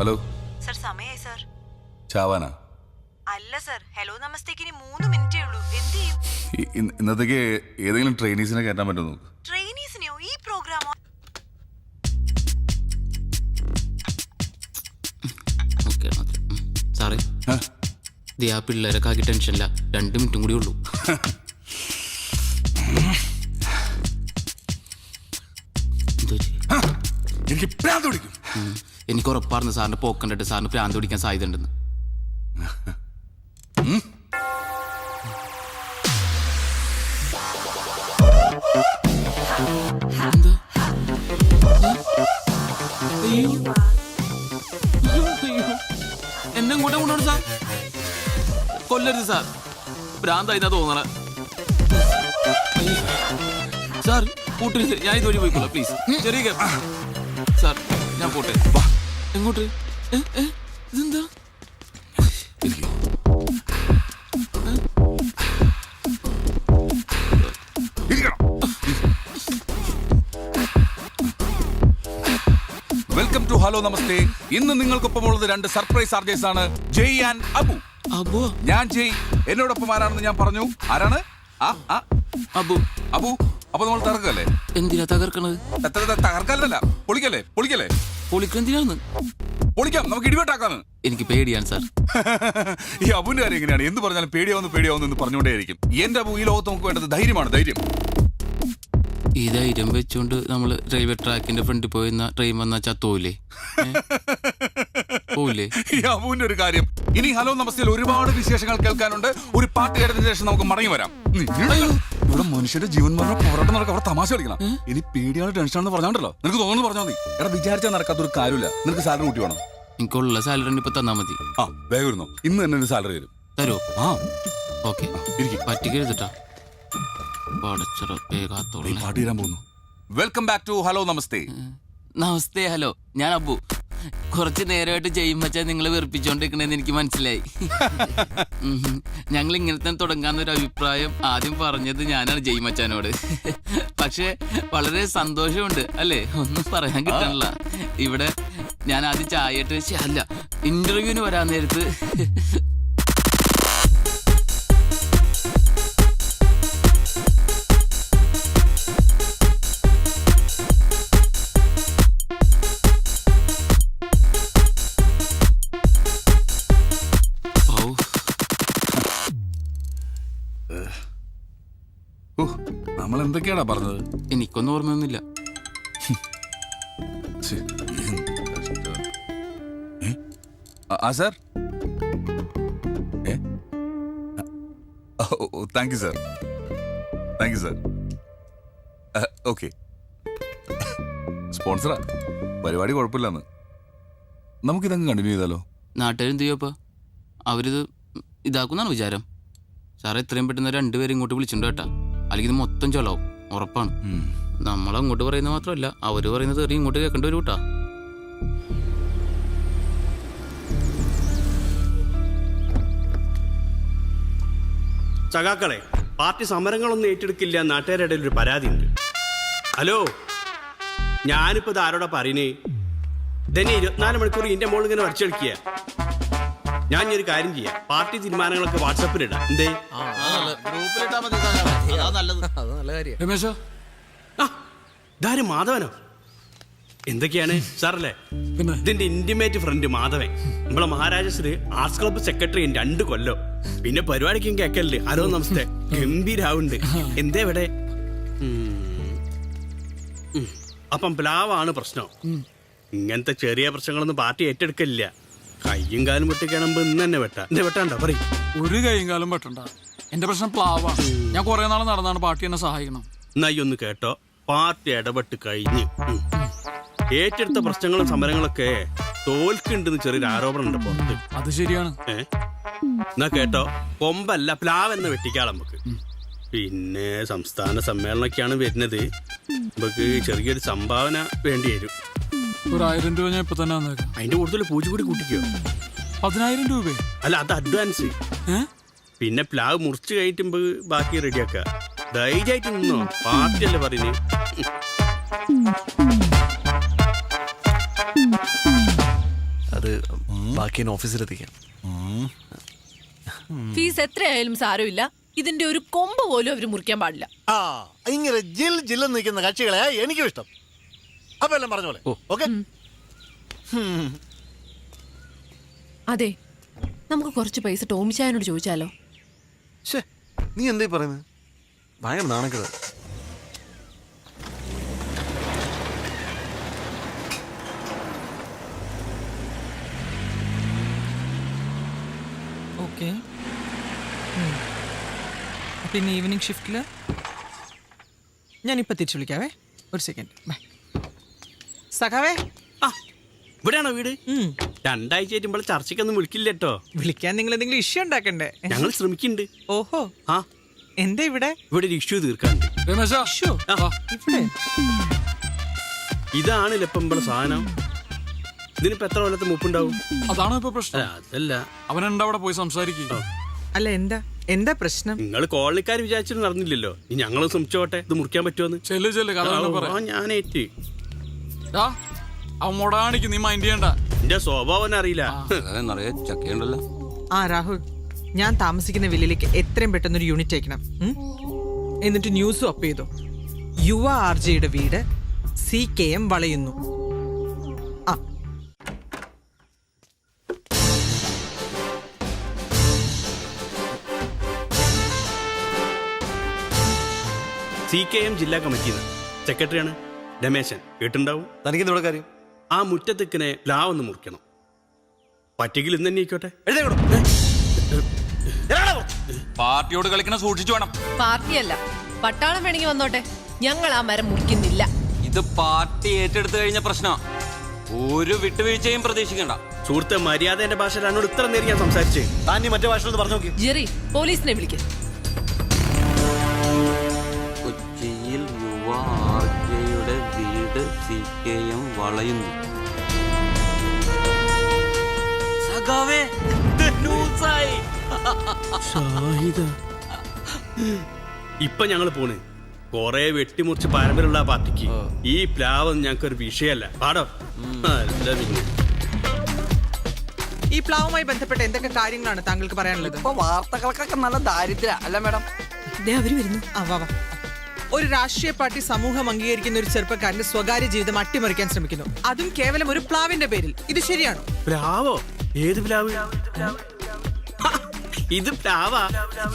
Hello sir, സമയായി sir. ചാവാനാ? അല്ല sir, hello നമസ്തേക്ക് ഇനി 3 മിനിറ്റേ ഉള്ളൂ. എന്ത് ചെയ്യും? ഇന്നത്തേക്ക് ഏതെങ്കിലും ട്രെയിനീസിനെ കയറ്റാൻ പറ്റുമോ നോക്ക്. ട്രെയിനീസിനെയോ? ഈ പ്രോഗ്രാമോ? സാറേ, ആ പിള്ളേരൊക്കെ ആക്കി ടെൻഷനില്ല. 2 മിനിറ്റും കൂടി ഉള്ളൂ. എനിക്ക് ഉറപ്പായിരുന്നു സാറിന്റെ പോക്കണ്ടിട്ട് സാറിന് പ്രാന്ത് പിടിക്കാൻ സാധ്യത ഉണ്ടെന്ന്. എന്നെ ഇങ്ങോട്ടേ കൊണ്ടോളൂ സാർ. കൊല്ലരുത് സാർ, ഭ്രാന്തായിന്നാ തോന്നണ. സാർ കൂട്ടരുത്, ഞാൻ ഇതുവഴി പോയിക്കോളാം പ്ലീസ്. ചെറിയ സാർ, ഞാൻ പോട്ടെ. എങ്ങോട്ട്? ഇതെന്താ? വെൽക്കം ടു ഹലോ നമസ്തേ. ഇന്ന് നിങ്ങൾക്കൊപ്പമുള്ളത് 2 സർപ്രൈസ് ആർജേഴ്സ് ആണ്, ജയ് ആൻഡ് അബു. അബു? ഞാൻ ജയ്. എന്നോടൊപ്പം ആരാണെന്ന് ഞാൻ പറഞ്ഞു. ആരാണ്? അബു. അബു. അപ്പൊ നമ്മൾ തകർക്കല്ലേ? എന്തിനാ തകർക്കണത്? തകർക്കല്ല, പൊളിക്കല്ലേ? പൊളിക്കെന്തിനാന്ന്? പൊളിക്കാം, നമുക്ക് ഇടിവെട്ടാക്കാന്ന്. എനിക്ക് പേടിയാണ് സാർ. ഈ അബുവിന്റെ കാര്യം എങ്ങനെയാണ്? എന്ത് പറഞ്ഞാലും പേടിയാവുന്നു എന്ന് പറഞ്ഞുകൊണ്ടേയിരിക്കും. എന്റെ അബു, ഈ ലോകത്ത് നമുക്ക് വേണ്ടത് ധൈര്യമാണ്. ധൈര്യം. ഈ ധൈര്യം വെച്ചുകൊണ്ട് നമ്മള് റെയിൽവേ ട്രാക്കിന്റെ ഫ്രണ്ടിൽ പോയിരുന്ന ട്രെയിൻ വന്നാ ചത്തോലേ? പോവില്ലേ? ഈ അബുവിന്റെ ഒരു കാര്യം. ഇനി ഹലോ നമസ്തേയിൽ ഒരുപാട് വിശേഷങ്ങൾ കേൾക്കാനുണ്ട്. ഒരു പാട്ട് കേട്ടതിന് ശേഷം നമുക്ക് മടങ്ങി വരാം. ഇവിടെ മനുഷ്യന്റെ ജീവൻ മരണ പോരാട്ടം നടക്കുക. അവിടെ തമാശ കളിക്കണം. ഇനി പേടിയാണ് ടെൻഷനാണെന്ന് പറഞ്ഞോണ്ടല്ലോ. നിനക്ക് തോന്നുന്നു പറഞ്ഞാൽ മതി. എടാ, വിചാരിച്ചാൽ നടക്കാത്തൊരു കാര്യമില്ല. നിനക്ക് സാലറി കൂട്ടി വേണം. എനിക്കുള്ള സാലറി ഇപ്പൊ തന്നാ മതി. വേഗം ഇരുന്നോ. ഇന്ന് തന്നെ ഒരു സാലറി തരും. തരുമോ? ഓക്കെ, പറ്റിക്കരുതട്ടാ. പാട്ട് തീരാൻ പോകുന്നു. വെൽക്കം ബാക്ക് ടു ഹലോ നമസ്തേ. നമസ്തേ. ഹലോ, ഞാൻ അബു. കുറച്ച് നേരമായിട്ട് ചെയ്യുമ്പച്ചാ നിങ്ങളെ വെറുപ്പിച്ചോണ്ടിരിക്കണേന്ന് എനിക്ക് മനസ്സിലായി. ഞങ്ങൾ ഇങ്ങനെ തുടങ്ങാന്നൊരു അഭിപ്രായം ആദ്യം പറഞ്ഞത് ഞാനാണ് ജയ്മച്ചാനോട്. പക്ഷെ വളരെ സന്തോഷമുണ്ട് അല്ലേ, ഒന്നും പറയാൻ കിട്ടണില്ല. ഇവിടെ ഞാൻ ആദ്യം ചായയിട്ട് അല്ല ഇന്റർവ്യൂവിന് വരാൻ നേരത്ത് നമ്മൾ എന്തൊക്കെയാടാ പറഞ്ഞത്? എനിക്കൊന്നും ഓർമ്മയൊന്നുമില്ല. Sir, thank you sir. Okay, സ്പോൺസറാ. പരിപാടി കുഴപ്പമില്ലെന്ന്. നമുക്കിതങ്ങ് കണ്ടിന്യൂ ചെയ്താലോ? നാട്ടുകാരെന്ത് ചെയ്യപ്പോ? അവരിത് ഇതാക്കുന്നാണ് വിചാരം. സാറേ, എത്രയും പെട്ടെന്ന് 2 പേരും ഇങ്ങോട്ട് വിളിച്ചിട്ടുണ്ട് കേട്ടാ. അല്ലെങ്കിൽ ഇത് മൊത്തം ചൊലാവും, ഉറപ്പാണ്. നമ്മളങ്ങോട്ട് പറയുന്നത് മാത്രമല്ല, അവര് പറയുന്നത് ഇങ്ങോട്ട് കേൾക്കേണ്ടി വരും കേട്ടാ. സഖാക്കളെ, പാർട്ടി സമരങ്ങളൊന്നും ഏറ്റെടുക്കില്ല. നാട്ടുകാരുടെ ഇടയിൽ ഒരു പരാതിയുണ്ട്. ഹലോ, ഞാനിപ്പോ ഇത് ആരോടാ പറയുന്നേ? ഇതന്നെ 24 മണിക്കൂർ ഇതിന്റെ മോളിൽ ഇങ്ങനെ വരച്ചെടുക്കുക. ഞാൻ ഒരു കാര്യം ചെയ്യാം, പാർട്ടി തീരുമാനങ്ങളൊക്കെ വാട്സാപ്പിലിടാം. എന്തേ? ഇതാരും മാധവനോ? എന്തൊക്കെയാണ് സാറല്ലേ? ഇതിന്റെ ഇന്റിമേറ്റ് ഫ്രണ്ട് മാധവൻ. നമ്മളെ മഹാരാജശ്രീ ആർട്സ് ക്ലബ്ബ് സെക്രട്ടറി 2 കൊല്ലം. പിന്നെ പരിപാടിക്കും കേക്കല്ലേ. ഹലോ നമസ്തേ, ഗംഭീരാവുണ്ട്. എന്തേ ഇവിടെ? അപ്പം പ്ലാവാണ് പ്രശ്നം. ഇങ്ങനത്തെ ചെറിയ പ്രശ്നങ്ങളൊന്നും പാർട്ടി ഏറ്റെടുക്കില്ല. കയ്യും കാലും വെട്ടിക്കാണുമ്പോ ഇന്ന് തന്നെ വെട്ടാണ്ട പറയും. ഒരു കയ്യും കാലും വെട്ടണ്ട. എന്റെ പ്രശ്നം പ്ലാവാണ്. ഞാൻ കുറെ നാൾ നടന്നാണ് പാർട്ടി എന്നെ സഹായിക്കണം. എന്നായി ഒന്ന് കേട്ടോ, പാർട്ടി ഇടപെട്ട് കഴിഞ്ഞ് ഏറ്റെടുത്ത പ്രശ്നങ്ങളും സമരങ്ങളൊക്കെ തോൽക്കുണ്ടെന്ന് ചെറിയൊരു ആരോപണം ഉണ്ട് പുറത്ത്. അത് ശരിയാണ്. എന്നാ കേട്ടോ, കൊമ്പല്ല പ്ലാവെന്ന് വെട്ടിക്കാളെ നമുക്ക്. പിന്നെ സംസ്ഥാന സമ്മേളനമൊക്കെയാണ് വരുന്നത്. നമുക്ക് ചെറിയൊരു സംഭാവന വേണ്ടി വരും. ഒരു 1000 രൂപ ഞാൻ ഇപ്പൊ തന്നെ വന്നേക്കാം. അതിന്റെ കൂടുതൽ പൂജ കൂടി കൂട്ടിക്കോ. 10,000 രൂപ? അല്ല, അത് അഡ്വാൻസ്. പിന്നെ പ്ലാവ് മുറിച്ച് കഴിഞ്ഞിട്ട് ബാക്കി റെഡിയാക്ക. ധൈര്യമായിട്ട് നിന്നോ, പാർട്ടി അല്ലേ പറയുന്നേ. അത് ബാക്കി ഞാൻ ഓഫീസിലെത്തിക്കാം. ഫീസ് എത്രയായാലും സാരമില്ല. ഇതിന്റെ ഒരു കൊമ്പ് പോലും അവര് മുറിക്കാൻ പാടില്ല. ആ ഇങ്ങനെ ജില്ലെന്ന് നിൽക്കുന്ന കക്ഷികളെ എനിക്കും ഇഷ്ടം. അപ്പൊ എല്ലാം പറഞ്ഞ പോലെ ഓക്കെ. അതെ, നമുക്ക് കുറച്ച് പൈസ ടോമിച്ചായനോട് ചോദിച്ചാലോ? നീ എന്തായി പറയുന്നത്? ഭയങ്കര നാണക്കേട്. ഓക്കെ, പിന്നെ ഈവനിങ് ഷിഫ്റ്റിൽ ഞാനിപ്പോൾ തിരിച്ചു വിളിക്കാവേ. ഒരു സെക്കൻഡ്, ബൈ. സഖാവേ, ആ ഇവിടെയാണോ വീട്? 2 ആഴ്ചയായിട്ട് ഇവിടെ ചർച്ചയ്ക്കൊന്നും വിളിക്കില്ല കേട്ടോ. വിളിക്കാൻ നിങ്ങൾ എന്തെങ്കിലും ഇഷ്യൂ ഉണ്ടാക്കണ്ടേ? ഞങ്ങൾ ശ്രമിക്കുന്നുണ്ട്. ഓഹോ, ആ എന്താ ഇവിടെ ഇവിടെ ഒരു ഇഷ്യൂ തീർക്കാനുണ്ട്. രമേശാ, ഇഷ്യൂ? ഇവിടെ ഇതാണല്ലോ ഇപ്പം ഇവിടെ സാധനം. ഇതിനിപ്പോ എത്ര കൊല്ലത്തെ മൂപ്പുണ്ടാവും? അതാണോ ഇപ്പൊ പ്രശ്നം? അതല്ല, അവനെന്താ അവിടെ പോയി സംസാരിക്കുക? അല്ല, എന്താ പ്രശ്നം? നിങ്ങൾ കോളനിക്കാർ വിചാരിച്ചിട്ട് നടന്നില്ലല്ലോ. ഇനി ഞങ്ങളും ശ്രമിച്ചോട്ടെ, ഇത് മുറിക്കാൻ പറ്റുമെന്ന്. ചെല്ല് കഥ പറയാം. ഞാനേറ്റ് അവൻ മൊടാണിക്ക്, നീ മൈൻഡ് ചെയ്യണ്ട. എന്റെ സ്വഭാവം അറിയില്ല. നിറയെ ചക്കയുണ്ടല്ലോ. ആ രാഹുൽ, ഞാൻ താമസിക്കുന്ന വില്ലിലേക്ക് എത്രയും പെട്ടെന്ന് ഒരു യൂണിറ്റ് അയക്കണം. എന്നിട്ട് ന്യൂസും അപ്പ് ചെയ്തു. യുവ ആർജയുടെ വീട് CKM വളയുന്നു. ആ CKM ജില്ലാ കമ്മിറ്റിന്ന് സെക്രട്ടറിയാണ് രമേശൻ. കേട്ടുണ്ടാവും. തനിക്കെന്തോടെ കാര്യം? ആ മുറ്റത്തിക്കനെ പ്ലാവൊന്ന് മുറിക്കണം. പറ്റെങ്കിൽ ഇന്ന് തന്നെ ആയിക്കോട്ടെ. പാർട്ടിയോട് കളിക്കണ സൂക്ഷിച്ചു വേണം. പാർട്ടിയല്ല, പട്ടാളം വേണമെങ്കിൽ വന്നോട്ടെ, ഞങ്ങൾ ആ മരം മുറിക്കുന്നില്ല. ഇത് പാർട്ടി ഏറ്റെടുത്തു കഴിഞ്ഞ പ്രശ്നം. ഒരു വിട്ടുവീഴ്ചയും പ്രതീക്ഷിക്കണ്ട. സുഹൃത്ത്, മര്യാദന്റെ ഭാഷയിൽ എന്നോട് ഇത്ര നേരം ഞാൻ സംസാരിച്ചേ. താൻ മറ്റേ ഭാഷ പറഞ്ഞു നോക്കി. ജെറി, പോലീസിനെ വിളിക്കും. കൊച്ചിയിൽ യുവ ആർജയുടെ വീട് CKM വളയുന്നു. സഖാവേ, ന്യൂസായി. ഇപ്പൊ ഞങ്ങൾ പോണ്. കൊറേ വെട്ടിമുറിച്ച് പാരമ്പര്യമുള്ള ആ പാർട്ടിക്ക് ഈ പ്ലാവൊന്നും ഞങ്ങൾക്ക് ഒരു വിഷയമല്ല. പാടോ അല്ല. പിന്നെ ഈ പ്ലാവുമായി ബന്ധപ്പെട്ട എന്തൊക്കെ കാര്യങ്ങളാണ് താങ്കൾക്ക് പറയാനുള്ളത്? ഇപ്പൊ വാർത്തകൾക്കൊക്കെ നല്ല ദാരിദ്ര്യ അല്ല മാഡം? അവര് വരുന്നു. ആ വാ. ഒരു രാഷ്ട്രീയ പാർട്ടി സമൂഹം അംഗീകരിക്കുന്ന ഒരു ചെറുപ്പക്കാരന്റെ സ്വകാര്യ ജീവിതം അട്ടിമറിക്കാൻ ശ്രമിക്കുന്നു, അതും കേവലം ഒരു പ്ലാവിന്റെ പേരിൽ. ഇത് ശരിയാണോ? പ്ലാവോ? ഏത് പ്ലാവ്? ഇത് പ്ലാവാ?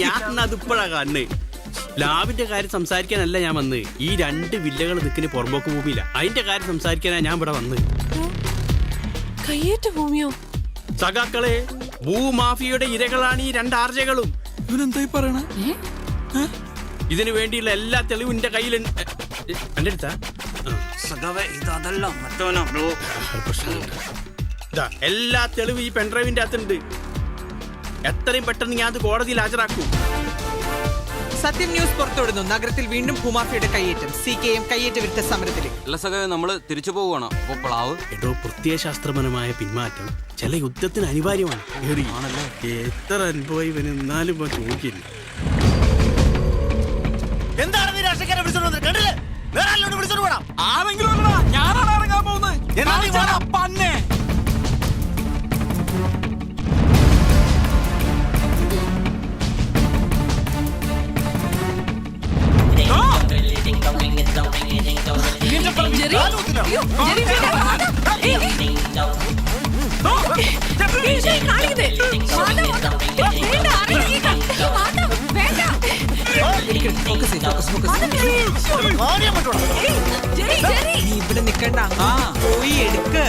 ഞാൻ അതിപ്പോഴാ കാണുന്നേ. പ്ലാവിന്റെ കാര്യം സംസാരിക്കാനല്ല ഞാൻ വന്ന്. ഈ 2 വില്ലകൾ നിൽക്കുന്ന പുറമ്പോക്ക് ഭൂമിയില്ല, അതിന്റെ കാര്യം സംസാരിക്കാനാ ഞാൻ ഇവിടെ വന്ന്. കയ്യേറ്റ ഭൂമിയോ? സഖാക്കളെ, ഭൂമാഫിയയുടെ ഇരകളാണ് ഈ 2 ആർജകളും. ഇവനെന്തായി പറയണ? ഇതിനു വേണ്ടിയുള്ള എല്ലാ തെളിവും എന്റെ കയ്യിൽ എന്റെ അടുത്താ. ഇതല്ല മറ്റോനോ എല്ലാ തെളിവും ഈ പെൺഡ്രൈവിന്റെ അകത്തുണ്ട്. എത്രയും പെട്ടെന്ന് ഞാൻ അത് കോടതിയിൽ ഹാജരാക്കും. സത്യം ന്യൂസ് പുറത്തുവിടുന്നു. നഗരത്തിൽ വീണ്ടും ഭൂമാഫിയുടെ കയ്യേറ്റം. CKM കയ്യേറ്റ വിരുദ്ധ സമരത്തിലേക്ക്. അല്ല സഖാവേ, നമ്മള് തിരിച്ചു പോവുകയാണോ? അപ്പൊ പ്ലാവ് എടോ, പ്രത്യയശാസ്ത്രപരമായ പിന്മാറ്റം ചില യുദ്ധത്തിന് അനിവാര്യമാണ്. എത്ര അനുഭവം ഇവന്, എന്നാലും ഇവൻ ചോദിക്കില്ല. എന്താണ് നീ രാഷ്ട്രീയക്കാരെ വിളിച്ചോണ്ട് വന്നത്? കണ്ടില്ലേ? വേറെ ആരെങ്കിലും വിളിച്ചോണ്ട് പോടാ. ആരെങ്കിലും അല്ലടാ, ഞാനാണ് ഇറങ്ങാൻ പോകുന്നത്. എന്നാ നീ പോടാ. പന്നെ ജെറി, അയ്യോ, ജെറി, വേണ്ട. ജെറി, കാണിക്കുന്നേ. മാധവ്, വേണ്ട, അറിയില്ല. മാധവ്, വേണ്ട. ഫോക്കസ് ചെയ്യ്. കാര്യം പറ്റൂടാ. ജെറി, നീ ഇവിടെ നിക്കണ്ട, പോയി എടുക്ക്.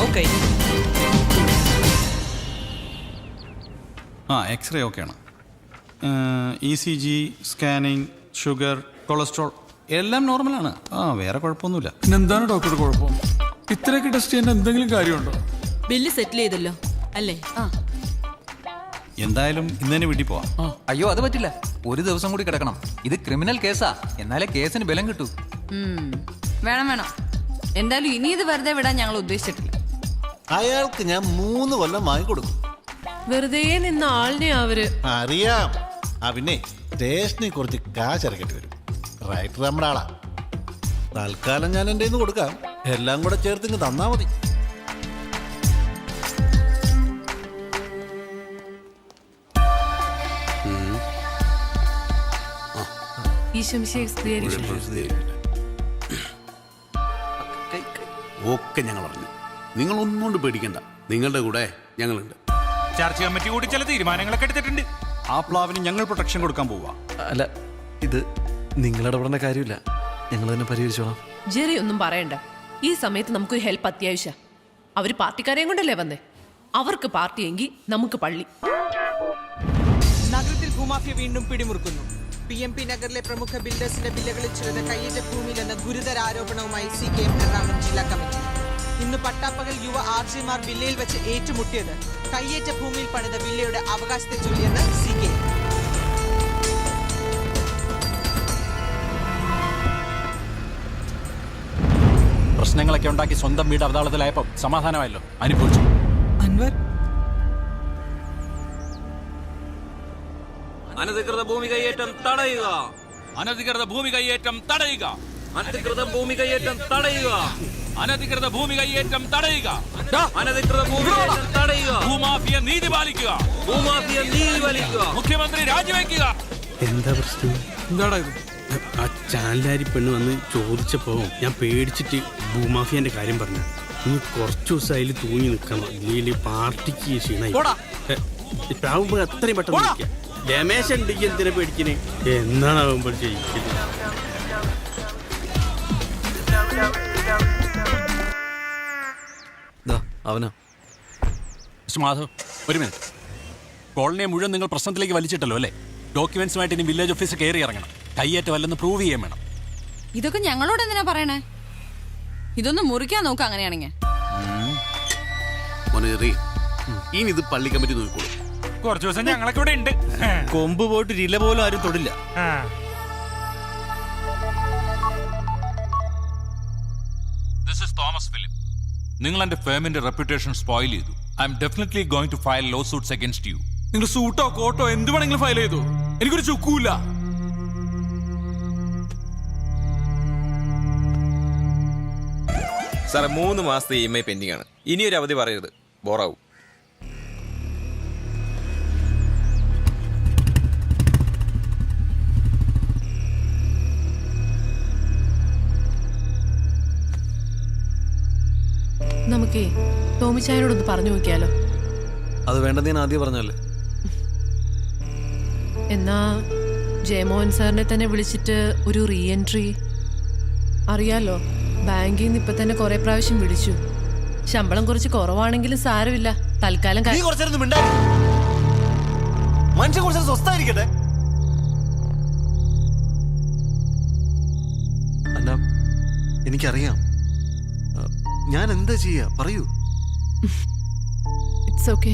ഓക്കെ, ആ എക്സ്റേ ഓക്കെയാണ്. ECG, സ്കാനിങ്, ഷുഗർ, കൊളസ്ട്രോൾ എല്ലാം നോർമലാണ്. വേറെ കുഴപ്പമൊന്നുമില്ല. എന്താണ് ഡോക്ടർ കുഴപ്പം? ഇത്രയൊക്കെ ടെസ്റ്റ് ചെയ്യേണ്ട എന്തെങ്കിലും കാര്യമുണ്ടോ? ബില്ല് സെറ്റിൽ ചെയ്തല്ലോ അല്ലേ? എന്തായാലും ഇന്ന് തന്നെ വീട്ടിൽ പോവാം. അയ്യോ അത് പറ്റില്ല, ഒരു ദിവസം കൂടി കിടക്കണം. ഇത് ക്രിമിനൽ കേസാ, എന്നാലേ കേസിന് ബലം കിട്ടൂ. വേണം വേണം. എന്തായാലും ഇനി ഇത് വെറുതെ വിടാൻ ഞങ്ങൾ ഉദ്ദേശിച്ചിട്ടില്ല. അയാൾക്ക് ഞാൻ 3 കൊല്ലം വാങ്ങിക്കൊടുക്കും. വെറുതെ നിന്ന ആളിനെ അവര് അറിയാം. പിന്നെ സ്റ്റേഷനിൽ കുറച്ച് കാശ് ഇറക്കിട്ട് വരും. റൈറ്റർ നമ്മുടെ ആളാ. തൽക്കാലം ഞാൻ എൻ്റെ കയ്യിൽ നിന്ന് കൊടുക്കാം. എല്ലാം കൂടെ ചേർത്ത് ഇങ്ങ് തന്നാ മതി. ഒക്കെ ഞങ്ങൾ അറിഞ്ഞു. നിങ്ങൾ ഒന്നുകൊണ്ട് പേടിക്കണ്ട, നിങ്ങളുടെ കൂടെ ഞങ്ങളുണ്ട്. ചർച്ച കമ്മിറ്റി കൂടി ചില തീരുമാനങ്ങളൊക്കെ എടുത്തിട്ടുണ്ട്. ആ പ്ലാവിന് ഞങ്ങൾ പ്രൊട്ടക്ഷൻ കൊടുക്കാൻ പോവാ. അല്ല, ഇത് നിങ്ങളിടപെടേണ്ട കാര്യമില്ല, ഞങ്ങൾ തന്നെ പരിഹരിച്ചോളാം. ജെറി ഒന്നും പറയണ്ട. ഈ സമയത്ത് നമുക്കൊരു ഹെൽപ്പ് അത്യാവശ്യം. അവര് പാർട്ടിക്കാരെയും കൊണ്ടല്ലേ വന്നേ. അവർക്ക് പാർട്ടിയെങ്കിൽ നമുക്ക് പള്ളി. നഗരത്തിൽ ഭൂമാഫിയ വീണ്ടും പിടിമുറുക്കുന്നു. PMP നഗറിലെ പ്രമുഖ ബിൽഡേഴ്സിന്റെ വില്ലകളിൽ ചിലത് കയ്യേറ്റ ഭൂമിയിലെന്ന ഗുരുതര ആരോപണവുമായി CKM എറണാകുളം ജില്ലാ കമ്മിറ്റി. ഇന്ന് പട്ടാപ്പകൽ യുവ RGമാർ വില്ലയിൽ വെച്ച് ഏറ്റുമുട്ടിയത് കയ്യേറ്റ ഭൂമിയിൽ പണിത വില്ലയുടെ അവകാശത്തെ ചൊല്ലിയെന്ന് CKM. പ്രശ്നങ്ങളൊക്കെ ഉണ്ടാക്കി സ്വന്തം വീട് അവതാളത്തിലായപ്പോൾ സമാധാനമായല്ലോ, അനുഭവിച്ചു. അൻവർ, അനധികൃത ഭൂമി കൈയേറ്റം തടയുക. അനധികൃത ഭൂമി കൈയേറ്റം തടയുക. അനധികൃത ഭൂമി കൈയേറ്റം തടയുക. അനധികൃത ഭൂമി കൈയേറ്റം തടയുക. അനധികൃത ഭൂമി കൈയേറ്റം തടയുക. ഭൂമാഫിയ നീതി പാലിക്കുക. ഭൂമാഫിയ നീതി വലിക്കുക. മുഖ്യമന്ത്രി രാജിവെക്കുക. എന്താ പ്രശ്നം? എന്താടാ ഇത്? ആ ചാനലാരി പെണ്ണ് വന്ന് ചോദിച്ചപ്പോ ഞാൻ പേടിച്ചിട്ട് ഭൂമാഫിയന്റെ കാര്യം പറഞ്ഞു. നീ കുറച്ചു ദിവസം അതിൽ തൂങ്ങി നിൽക്കണം, ഇല്ലെങ്കിൽ പാർട്ടിക്ക് ക്ഷീണായി. ഇതാവുമ്പോ അത്രയും പെട്ടെന്ന് വിളിക്കാം. രമേശൻ ഉണ്ടെങ്കിൽ എന്തിനാ പേടിക്കണേ? എന്നാണ് ആവുമ്പോൾ ചെയ്യിക്കുന്നത്? അവനാ മാധവ്, ഒരു മിനിറ്റ്. കോളനിയെ മുഴുവൻ നിങ്ങൾ പ്രശ്നത്തിലേക്ക് വലിച്ചിട്ടല്ലോ അല്ലേ? ഡോക്യുമെന്റ്സുമായിട്ട് ഇനി വില്ലേജ് ഓഫീസർ കയറി ഇറങ്ങണം. കയ്യേറ്റമല്ലെന്ന് പ്രൂവ് ചെയ്യാൻ വേണം. ഇതൊക്കെ ഞങ്ങളോട് എന്തിനാ പറയണേ? ഇതൊന്നും മുറിക്കാൻ നോക്കാം അങ്ങനെയാണെങ്കിൽ. ഇനി ഇത് പള്ളി കമ്മിറ്റി നോക്കിക്കോളൂ. കുറച്ചു ദിവസം ഞങ്ങളൊക്കെ ഇവിടെ ഉണ്ട്. കൊമ്പ് പോയിട്ട് ഇല പോലും ആരും തൊടില്ല. This is Thomas Philip. നിങ്ങൾ എന്റെ ഫേമിന്റെ റെപ്യൂട്ടേഷൻ സ്പോയിൽ ചെയ്തു. I am definitely going to file law suits against you. നിങ്ങൾ സൂട്ടോ കോട്ടോ എന്ത് വേണമെങ്കിലും ഫയൽ ചെയ്തു. എനിക്കൊരു ചുക്കൂല്ല. സാറേ, 3 മാസത്തെ EMI പെൻഡിംഗ് ആണ്. ഇനിയൊരു അവധി പറയരുത്, ബോറാവും. നമുക്കേ ടോമിച്ചായനോടൊന്ന് പറഞ്ഞു നോക്കിയാലോ? അത് വേണ്ടെന്ന് ഞാൻ ആദ്യം പറഞ്ഞല്ലേ. എന്നാ ജയമോഹൻ സാറിനെ തന്നെ വിളിച്ചിട്ട് ഒരു റീ എൻട്രി. അറിയാലോ, ബാങ്കിൽ നിന്ന് ഇപ്പൊ തന്നെ കുറെ പ്രാവശ്യം വിളിച്ചു. ശമ്പളം കുറച്ച് കുറവാണെങ്കിലും സാരമില്ല, തൽക്കാലം മനുഷ്യൻ കുറച്ച് സ്വസ്ഥായിരിക്കട്ടെ. അല്ല, എനിക്കറിയാം. ഞാൻ എന്താ ചെയ്യാ പറയൂ. It's okay.